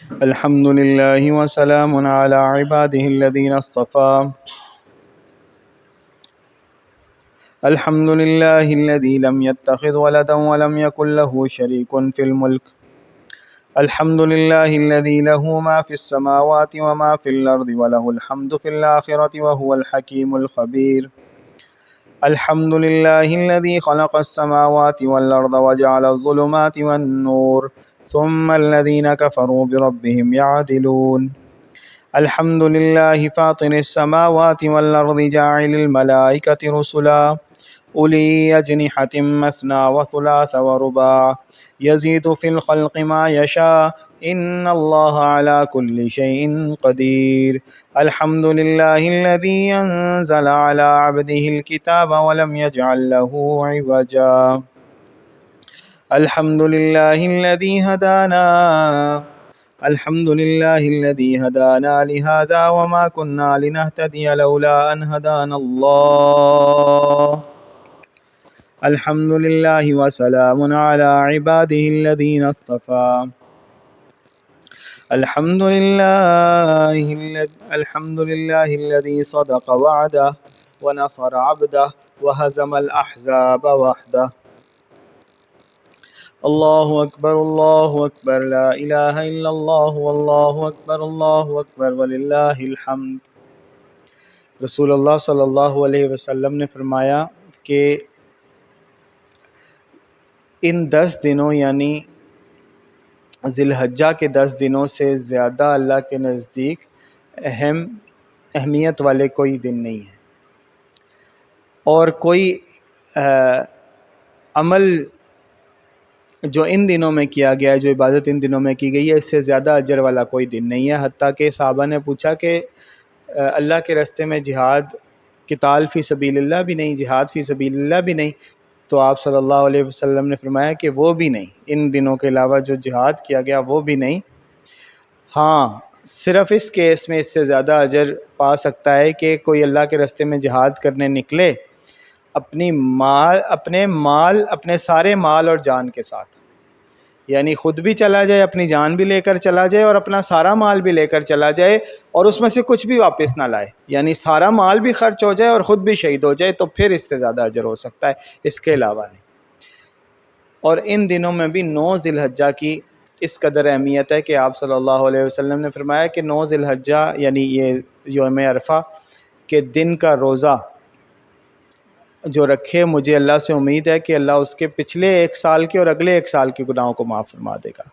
الحمد لله وسلام على عباده الذين اصطفى. الحمد لله الذي لم يتخذ ولدا ولم يكن له شريك في الملك. الحمد لله الذي له ما في السماوات وما في الأرض وله الحمد في الآخرة وهو الحكيم الخبير. الحمد لله الذي خلق السماوات والأرض وجعل الظلمات والنور ثم الذين كفروا بربهم يعدلون. الحمد لله فاطر السماوات والأرض جاعل الملائكة رسلا أولي أجنحة مثنى وثلاث ورباع يزيد في الخلق ما يشاء إن الله على كل شيء قدير. الحمد لله الذي أنزل على عبده الكتاب ولم يجعل له عوجا. الحمد لله الذي هدانا لهذا وما كنا لنهتدي لولا أن هدانا الله. الحمد لله وسلام على عباده الذين اصطفى. الحمد لله الذي صدق وعده ونصر عبده وهزم الأحزاب وحده. الله أكبر لا إله إلا الله والله أكبر وللہ الحمد. رسول اللہ صلی اللہ علیہ وسلم نے فرمایا کہ ان 10 دنوں یعنی ذی الحجہ کے 10 دنوں سے زیادہ اللہ کے نزدیک اہمیت والے کوئی دن نہیں ہے، اور کوئی عمل جو ان دنوں میں کیا گیا ہے، جو عبادت ان دنوں میں کی گئی ہے، اس سے زیادہ اجر والا کوئی دن نہیں ہے. حتیٰ کہ صحابہ نے پوچھا کہ اللہ کے راستے میں جہاد، قتال فی سبیل اللہ بھی نہیں، جہاد فی سبیل اللہ بھی نہیں، تو آپ صلی اللہ علیہ وسلم نے فرمایا کہ وہ بھی نہیں، ان دنوں کے علاوہ جو جہاد کیا گیا وہ بھی نہیں. ہاں، صرف اس کیس میں اس سے زیادہ اجر پا سکتا ہے کہ کوئی اللہ کے راستے میں جہاد کرنے نکلے اپنے سارے مال اور جان کے ساتھ، یعنی خود بھی چلا جائے، اپنی جان بھی لے کر چلا جائے اور اپنا سارا مال بھی لے کر چلا جائے، اور اس میں سے کچھ بھی واپس نہ لائے، یعنی سارا مال بھی خرچ ہو جائے اور خود بھی شہید ہو جائے، تو پھر اس سے زیادہ اجر ہو سکتا ہے، اس کے علاوہ نہیں. اور ان دنوں میں بھی 9 ذی الحجہ کی اس قدر اہمیت ہے کہ آپ صلی اللہ علیہ وسلم نے فرمایا کہ 9 ذی الحجہ یعنی یہ یوم عرفہ کے دن کا روزہ جو رکھے، مجھے اللہ سے امید ہے کہ اللہ اس کے پچھلے 1 سال کے اور اگلے 1 سال کے گناہوں کو معاف فرما دے گا.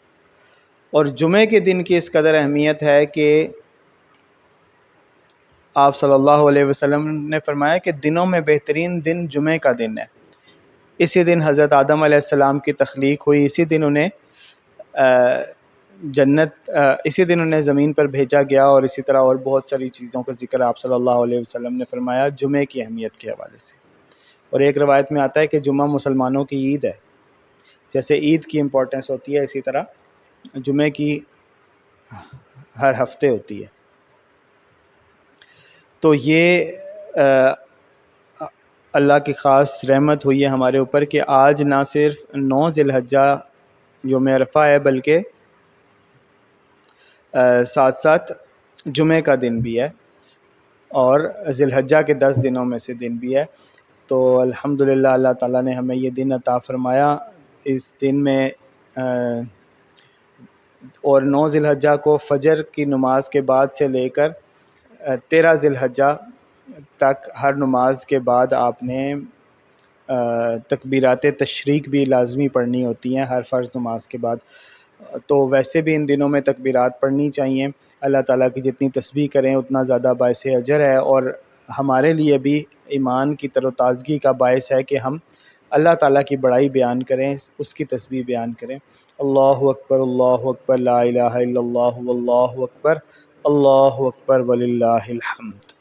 اور جمعے کے دن کی اس قدر اہمیت ہے کہ آپ صلی اللہ علیہ وسلم نے فرمایا کہ دنوں میں بہترین دن جمعے کا دن ہے. اسی دن حضرت آدم علیہ السلام کی تخلیق ہوئی، اسی دن انہیں اسی دن انہیں زمین پر بھیجا گیا، اور اسی طرح اور بہت ساری چیزوں کا ذکر آپ صلی اللہ علیہ وسلم نے فرمایا جمعے کی اہمیت کے حوالے سے. اور ایک روایت میں آتا ہے کہ جمعہ مسلمانوں کی عید ہے، جیسے عید کی امپورٹنس ہوتی ہے اسی طرح جمعے کی ہر ہفتے ہوتی ہے. تو یہ اللہ کی خاص رحمت ہوئی ہے ہمارے اوپر کہ آج نہ صرف 9 ذی الحجہ یوم عرفہ ہے، بلکہ ساتھ ساتھ جمعے کا دن بھی ہے اور ذی الحجہ کے 10 دنوں میں سے دن بھی ہے. تو الحمدللہ اللہ تعالیٰ نے ہمیں یہ دن عطا فرمایا. اس دن میں اور 9 ذی الحجہ کو فجر کی نماز کے بعد سے لے کر 13 ذی الحجہ تک ہر نماز کے بعد آپ نے تکبیرات تشریق بھی لازمی پڑھنی ہوتی ہیں ہر فرض نماز کے بعد. تو ویسے بھی ان دنوں میں تکبیرات پڑھنی چاہیے. اللہ تعالیٰ کی جتنی تسبیح کریں اتنا زیادہ باعث اجر ہے، اور ہمارے لیے بھی ایمان کی تر و تازگی کا باعث ہے کہ ہم اللہ تعالیٰ کی بڑائی بیان کریں، اس کی تسبیح بیان کریں. اللہ اکبر لا الہ الا اللہ واللہ اکبر وللہ الحمد.